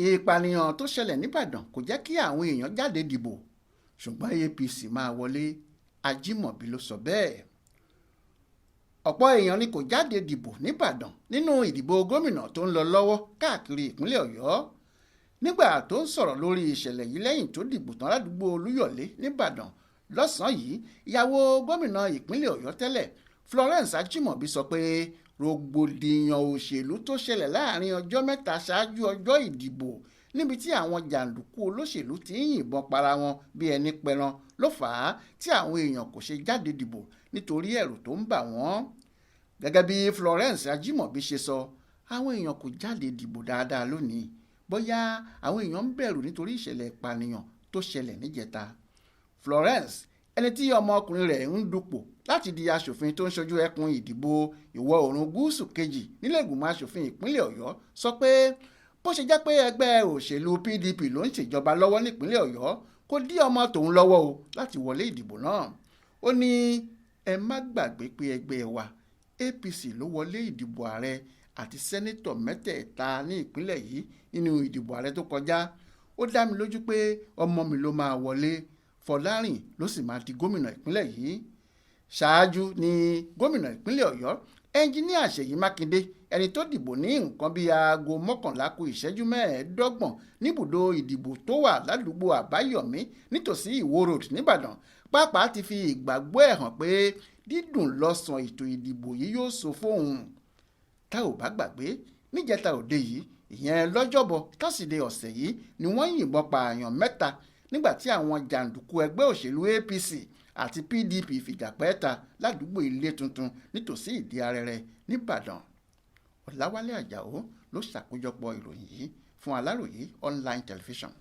Ìpànìyàn tó ṣẹlẹ̀ nìbàdàn kò jẹ́ kí àwọn èèyàn jáde dìbò, ṣùgbọ́n APC máa wọlé. Ajímọ̀bí ló sọ bẹ́ẹ̀. Ọ̀pọ̀ èèyàn ni kò jáde dìbò nìbàdàn nínú ìdìbò gómìnà tó ń lọ lọ́wọ́ káàkiri ìpínlẹ̀ Ọ̀yọ́. Nígbà tó ń sọ̀rọ̀ lórí ìṣẹ̀lẹ̀ yìí lẹ́yìn tó dìbò tán ládùúgbò Olúyọ̀lé nìbàdàn lọ́sàn-án yìí, ìyàwó gómìnà ìpínlẹ̀ Ọ̀yọ́ tẹ́lẹ̀ Florence Ajímọ̀bí sọ pé rògbòdìyàn òṣèlú tó ṣẹlẹ̀ láàrin ọjọ́ mẹ́ta ṣáájú ọjọ́ ìdìbò níbi tí àwọn jàǹdùkú olóṣèlú ti ń yìnbọn para wọn bí ẹni pẹran ló fà á tí àwọn èèyàn kò ṣe jáde dìbò nítorí ẹ̀rù tó ń bà wọ́n. Gẹ́gẹ́ bí Florence Ajímọ̀bí ṣe sọ, àwọn èèyàn kò jáde dìbò dáadáa lónìí, bóyá àwọn èèyàn ń bẹ̀rù nítorí ìṣẹ̀lẹ̀ ìpànìyàn tó ṣẹlẹ̀ níjẹta. Florence, ẹni tí ọmọkùnrin rẹ̀ ń dupò láti di aṣòfin tó ń ṣojú ẹkùn ìdìbò ìwọ̀ oòrùn gúúsù kejì nílé ìgbìmọ̀ aṣòfin ìpínlẹ̀ Ọ̀yọ́, sọ pé bó ṣe jẹ́ pé ẹgbẹ́ òṣèlú PDP ló ń ṣèjọba lọ́wọ́ nípínlẹ̀ Ọ̀yọ́ kò dí ọmọ tòun lọ́wọ́ o láti wọlé ìdìbò náà. Ó ní ẹ má gbàgbé pé ẹgbẹ́ wa APC ló wọlé ìdìbò ààrẹ àti sẹ́nẹ́tọ̀ mẹ́tẹ̀ẹ̀ta ní ìpínlẹ̀ yìí nínú ìdìbò ààrẹ tó kọjá. Ó dá mi lójú pé ọmọ mi ló máa wọlé, Fọlárìn ló sì máa di gómìnà ìpínlẹ̀ yìí. Ṣáájú ni gómìnà ìpínlẹ̀ Ọ̀yọ́ ẹnjíníà Ṣèyí Mákindé, ẹni tó dìbò ní nǹkan bíi aago 11:15 níbùdó ìdìbò tó wà ládùúgbò Àbáyọ̀mí nítòsí Ìwó Road nìbàdàn, pàápàá ti fi ìgbàgbọ́ ẹ̀ hàn pé dídùn lọ́sàn ètò ìdìbò yìí yóò so fóun. Tá ò bá gbàgbé, níjẹta òde yìí, ìyẹn lọ́jọ́bọ̀ tọ́sídẹ̀ẹ́ ọ̀sẹ̀ yìí, ni wọ́n yìnbọn pààyàn 3 nígbà tí àwọn jàǹdùkú ẹgbẹ́ òṣèlú APC àti PDP fìjà pẹ́ẹ́ta ládùúgbò Ilé Tuntun nítòsí Ìdí Arẹrẹ nìbàdàn. Ọ̀làwálé Àjàó ló ṣàkójọpọ̀ ìròyìn yìí fún Aláròyé online television.